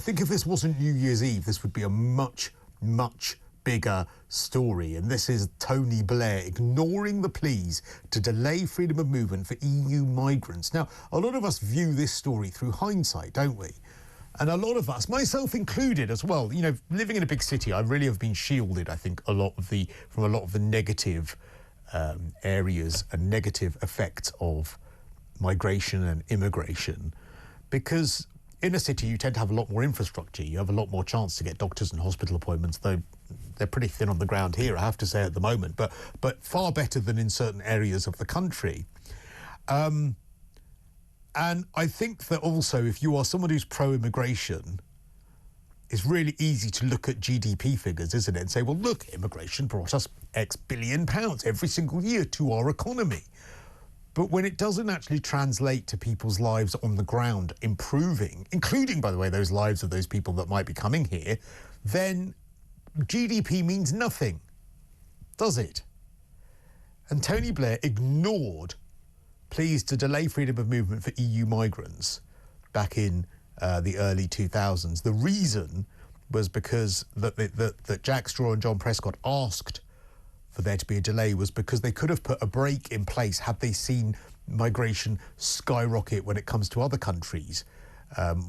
I think if this wasn't New Year's Eve, this would be a much, much bigger story. And this is Tony Blair ignoring the pleas to delay freedom of movement for EU migrants. Now, a lot of us view this story through hindsight, don't we? And a lot of us, myself included as well, you know, living in a big city, I really have been shielded, I think, from a lot of the negative areas and negative effects of migration and immigration, because in a city you tend to have a lot more infrastructure, you have a lot more chance to get doctors and hospital appointments, though they're pretty thin on the ground here, I have to say, at the moment, but far better than in certain areas of the country. And I think that also, if you are someone who's pro-immigration, it's really easy to look at GDP figures, isn't it, and say, well, look, immigration brought us X billion pounds every single year to our economy. But when it doesn't actually translate to people's lives on the ground improving, including, by the way, those lives of those people that might be coming here, then GDP means nothing, does it? And Tony Blair ignored pleas to delay freedom of movement for EU migrants back in the early 2000s. The reason was because that Jack Straw and John Prescott asked for there to be a delay was because they could have put a brake in place had they seen migration skyrocket when it comes to other countries,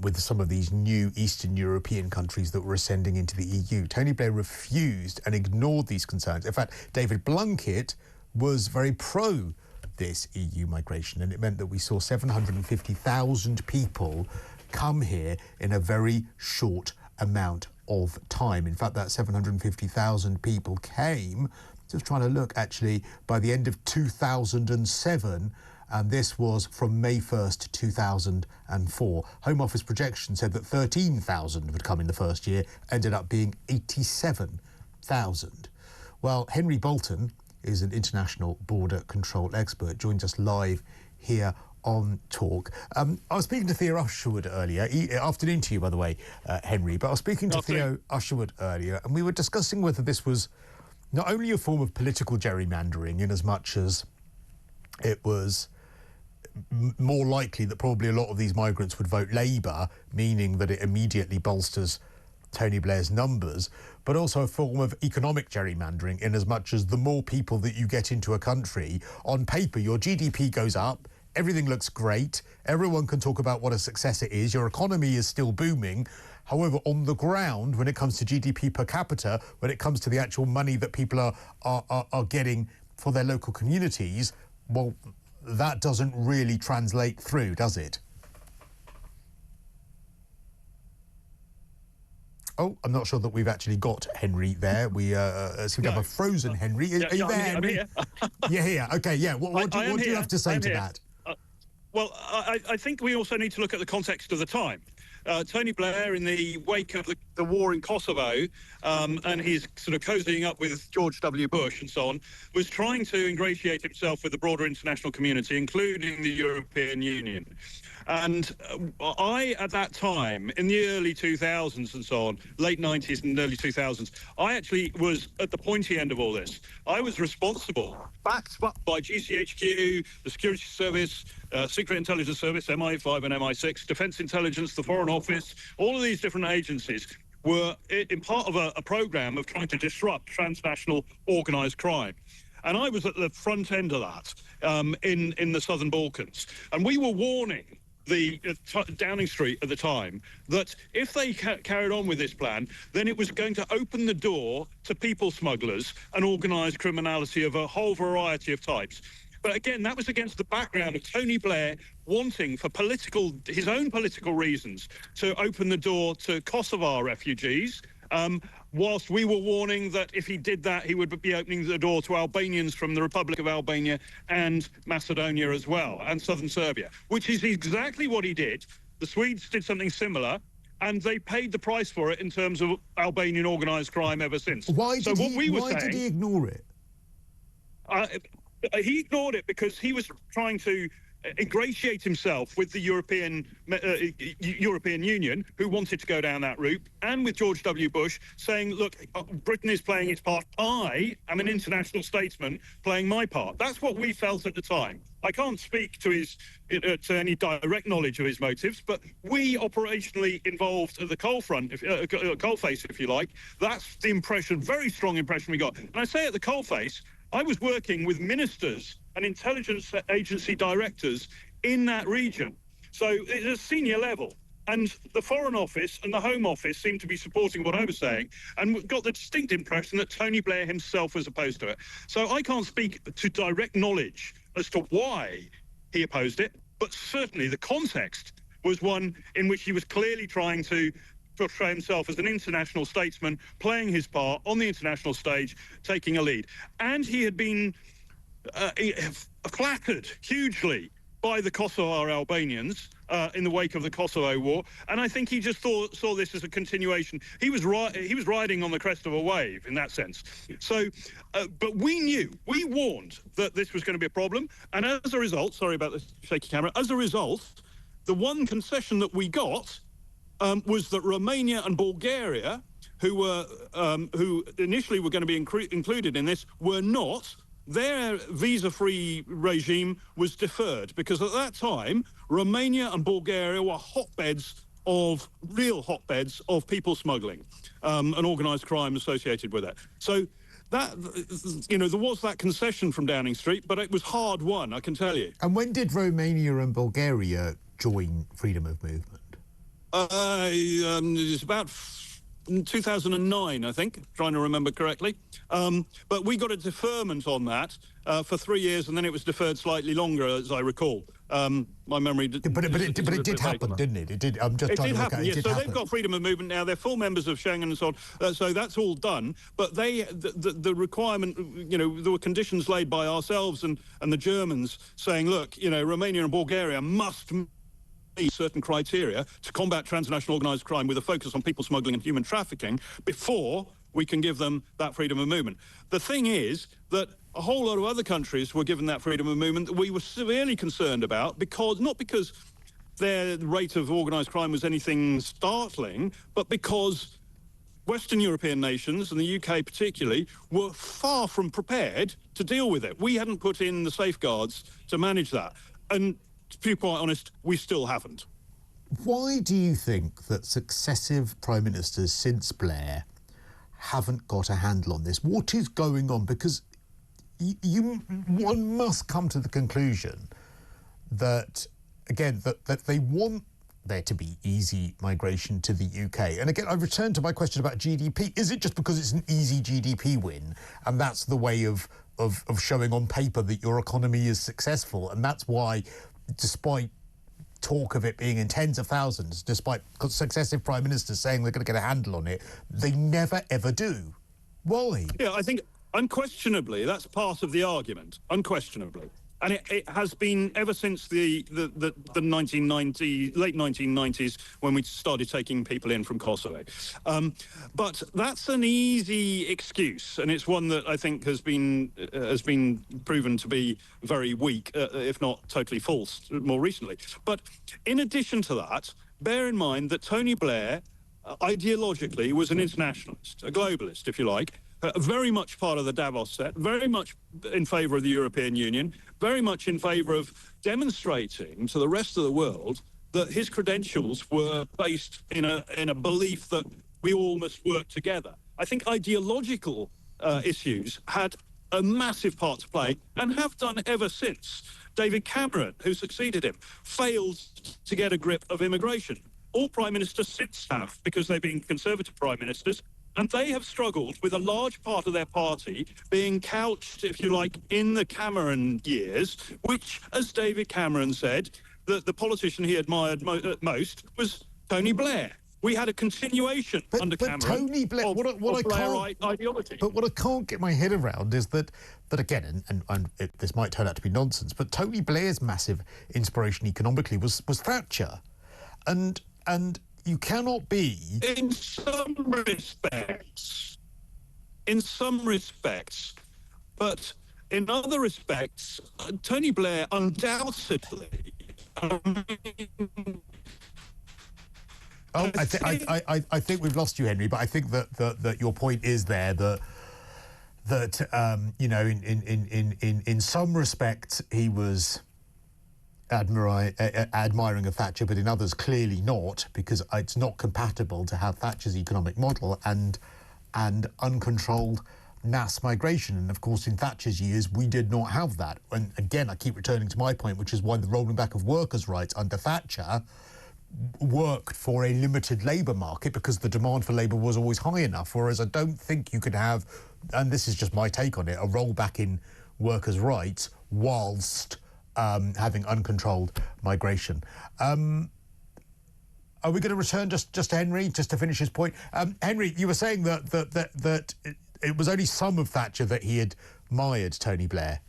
with some of these new Eastern European countries that were ascending into the EU. Tony Blair refused and ignored these concerns. In fact, David Blunkett was very pro this EU migration, and it meant that we saw 750,000 people come here in a very short amount of time. In fact, that 750,000 people came, just trying to look, actually, by the end of 2007, and this was from May 1st, 2004. Home Office projections said that 13,000 would come in the first year, ended up being 87,000. Well, Henry Bolton is an international border control expert, joins us live here on Talk. I was speaking to Theo Usherwood earlier. Afternoon to you, by the way, Henry, but I was speaking to Theo Usherwood earlier, and we were discussing whether this was not only a form of political gerrymandering, in as much as it was more likely that probably a lot of these migrants would vote Labour, meaning that it immediately bolsters Tony Blair's numbers, but also a form of economic gerrymandering, in as much as the more people that you get into a country, on paper your GDP goes up, everything looks great, everyone can talk about what a success it is, your economy is still booming. However, on the ground, when it comes to GDP per capita, when it comes to the actual money that people are getting for their local communities, well, that doesn't really translate through, does it? Oh, I'm not sure that we've actually got Henry there. We seem to have a frozen Henry. Are you there, Henry? You're here. Okay, yeah. What do you have to say to that? Well, I think we also need to look at the context of the time. Tony Blair, in the wake of the war in Kosovo, and he's sort of cozying up with George W. Bush and so on, was trying to ingratiate himself with the broader international community, including the European Union. And I, at that time, in the early 2000s and so on, late 90s and early 2000s, I actually was at the pointy end of all this. I was responsible, backed up by GCHQ, the Security Service, Secret Intelligence Service, MI5 and MI6, Defence Intelligence, the Foreign Office, all of these different agencies were in part of a programme of trying to disrupt transnational organised crime. And I was at the front end of that in the Southern Balkans. And we were warning the Downing Street at the time that if they carried on with this plan, then it was going to open the door to people smugglers and organised criminality of a whole variety of types. But again, that was against the background of Tony Blair wanting, for his own political reasons, to open the door to Kosovar refugees, whilst we were warning that if he did that, he would be opening the door to Albanians from the Republic of Albania and Macedonia as well, and southern Serbia, which is exactly what he did. The Swedes did something similar, and they paid the price for it in terms of Albanian organised crime ever since. Why did he ignore it? He ignored it because he was trying to ingratiate himself with the European Union, who wanted to go down that route, and with George W. Bush, saying, look, Britain is playing its part. I am an international statesman playing my part. That's what we felt at the time. I can't speak to any direct knowledge of his motives, but we operationally involved at the coalface, if you like. That's the impression, very strong impression we got. And I say at the coalface, I was working with ministers and intelligence agency directors in that region. So it's a senior level. And the Foreign Office and the Home Office seemed to be supporting what I was saying, and got the distinct impression that Tony Blair himself was opposed to it. So I can't speak to direct knowledge as to why he opposed it, but certainly the context was one in which he was clearly trying to portray himself as an international statesman, playing his part on the international stage, taking a lead. And he had been flattered hugely by the Kosovar Albanians in the wake of the Kosovo War, and I think he just saw this as a continuation. He was riding on the crest of a wave in that sense. So, but we warned that this was going to be a problem, and as a result, sorry about the shaky camera, as a result, the one concession that we got was that Romania and Bulgaria, who initially were going to be included in this, were not. Their visa-free regime was deferred because at that time, Romania and Bulgaria were real hotbeds of people smuggling and organised crime associated with it. So that, there was that concession from Downing Street, but it was hard won, I can tell you. And when did Romania and Bulgaria join freedom of movement? It's about 2009, I think, trying to remember correctly. But we got a deferment on that for 3 years, and then it was deferred slightly longer, as I recall. My memory... But it did happen, didn't it? It did. I'm just trying to look at it. Yes, so they've got freedom of movement now. They're full members of Schengen and so on. So that's all done. But the requirement, there were conditions laid by ourselves and the Germans saying, look, Romania and Bulgaria must meet certain criteria to combat transnational organised crime with a focus on people smuggling and human trafficking before we can give them that freedom of movement. The thing is that a whole lot of other countries were given that freedom of movement that we were severely concerned about, not because their rate of organised crime was anything startling, but because Western European nations, and the UK particularly, were far from prepared to deal with it. We hadn't put in the safeguards to manage that. And to be quite honest, we still haven't. Why do you think that successive prime ministers since Blair haven't got a handle on this? What is going on? Because one must come to the conclusion that, again, that they want there to be easy migration to the UK. And again, I return to my question about GDP. Is it just because it's an easy GDP win, and that's the way of showing on paper that your economy is successful, and that's why, despite talk of it being in tens of thousands, despite successive prime ministers saying they're going to get a handle on it, they never, ever do? Why? Yeah, I think unquestionably that's part of the argument, unquestionably. And it has been ever since the late 1990s when we started taking people in from Kosovo. But that's an easy excuse, and it's one that I think has been proven to be very weak, if not totally false, more recently. But in addition to that, bear in mind that Tony Blair, ideologically, was an internationalist, a globalist, if you like. Very much part of the Davos set, very much in favour of the European Union, very much in favour of demonstrating to the rest of the world that his credentials were based in a belief that we all must work together. I think ideological issues had a massive part to play and have done ever since. David Cameron, who succeeded him, failed to get a grip of immigration. All prime ministers since have, because they've been Conservative prime ministers, and they have struggled with a large part of their party being couched, if you like, in the Cameron years, which, as David Cameron said, the politician he admired most was Tony Blair. We had a continuation under Cameron Tony Blair, of Blairite ideology. But what I can't get my head around is that again, and this might turn out to be nonsense, but Tony Blair's massive inspiration economically was Thatcher. And you cannot be... In some respects. But in other respects, Tony Blair undoubtedly. I think we've lost you, Henry. But I think that your point is there that you know, in some respects he was admiring of Thatcher, but in others clearly not, because it's not compatible to have Thatcher's economic model and uncontrolled mass migration. And of course, in Thatcher's years, we did not have that. And again, I keep returning to my point, which is why the rolling back of workers' rights under Thatcher worked for a limited labour market, because the demand for labour was always high enough. Whereas I don't think you could have, and this is just my take on it, a rollback in workers' rights whilst having uncontrolled migration. Are we going to return just to Henry, just to finish his point? Henry, you were saying that it was only some of Thatcher that he admired Tony Blair.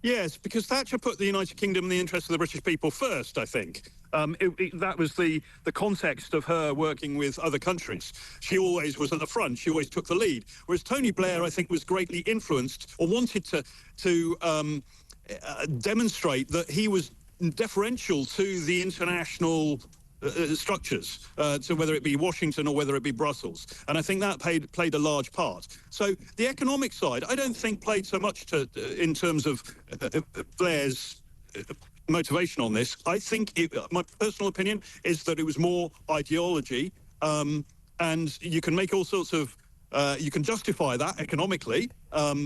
Yes, because Thatcher put the United Kingdom in the interest of the British people first, I think. That was the context of her working with other countries. She always was at the front. She always took the lead. Whereas Tony Blair, I think, was greatly influenced, or wanted to demonstrate that he was deferential to the international structures, so whether it be Washington or whether it be Brussels. And I think that played a large part. So the economic side, I don't think played so much in terms of Blair's motivation on this. I think, my personal opinion is that it was more ideology, and you can make all sorts of, you can justify that economically,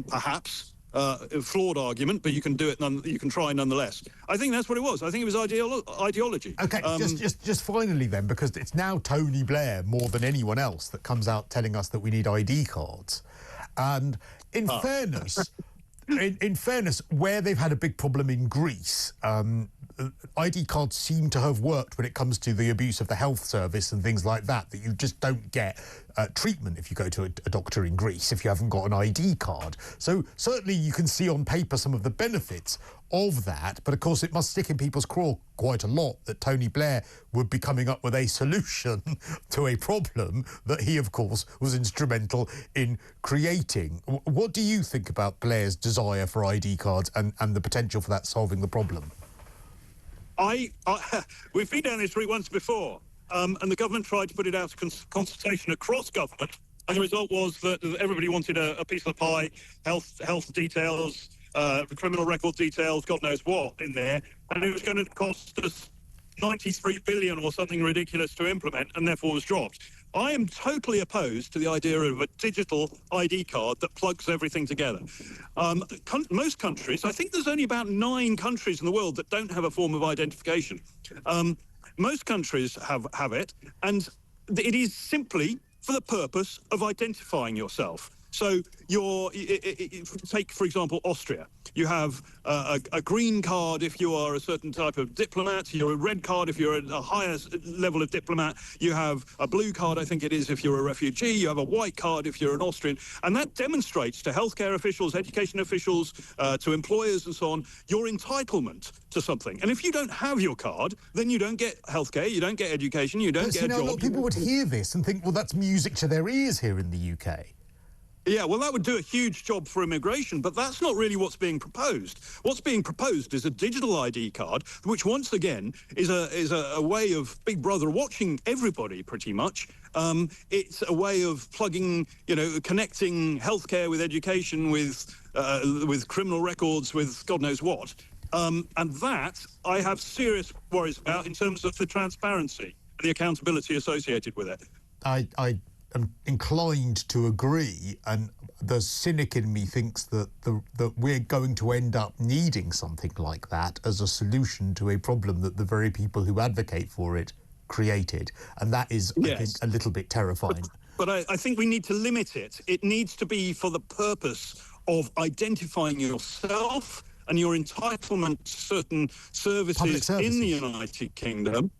perhaps, a flawed argument, but you can do it. You can try nonetheless. I think that's what it was. I think it was ideology. Okay, just finally then, because it's now Tony Blair more than anyone else that comes out telling us that we need ID cards, and in fairness. In fairness, where they've had a big problem in Greece, ID cards seem to have worked when it comes to the abuse of the health service and things like that, that you just don't get treatment if you go to a doctor in Greece if you haven't got an ID card. So certainly you can see on paper some of the benefits of that, but of course it must stick in people's craw quite a lot that Tony Blair would be coming up with a solution to a problem that he, of course, was instrumental in creating. What do you think about Blair's desire for ID cards and the potential for that solving the problem? We've been down this route once before, and the government tried to put it out to consultation across government, and the result was that everybody wanted a piece of the pie, health details, criminal record details, God knows what in there, and it was going to cost us 93 billion or something ridiculous to implement, and therefore was dropped. I am totally opposed to the idea of a digital ID card that plugs everything together. Most countries, I think there's only about 9 countries in the world that don't have a form of identification. Most countries have it, and it is simply for the purpose of identifying yourself. So take, for example, Austria. You have a green card if you are a certain type of diplomat. You're a red card if you're a higher level of diplomat. You have a blue card, I think it is, if you're a refugee. You have a white card if you're an Austrian. And that demonstrates to healthcare officials, education officials, to employers and so on, your entitlement to something. And if you don't have your card, then you don't get healthcare, you don't get education, you don't get a job. A lot of people would hear this and think, well, that's music to their ears here in the UK. Yeah, well, that would do a huge job for immigration, but that's not really what's being proposed. What's being proposed is a digital ID card, which once again is a way of Big Brother watching everybody pretty much. It's a way of plugging, connecting healthcare with education, with criminal records, with God knows what. And that I have serious worries about in terms of the transparency and the accountability associated with it. I'm inclined to agree, and the cynic in me thinks that we're going to end up needing something like that as a solution to a problem that the very people who advocate for it created, and that is, yes, I think, a little bit terrifying. But I think we need to limit it. It needs to be for the purpose of identifying yourself and your entitlement to certain services in the United Kingdom,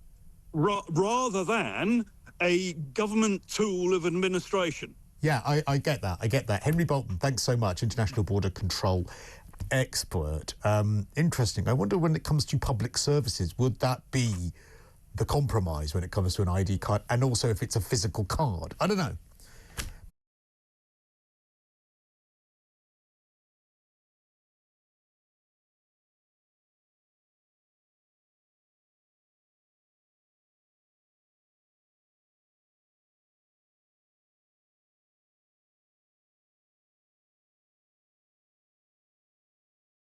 rather than a government tool of administration. Yeah, I get that. I get that. Henry Bolton, thanks so much. International Border Control expert. Interesting. I wonder, when it comes to public services, would that be the compromise when it comes to an ID card? And also if it's a physical card? I don't know.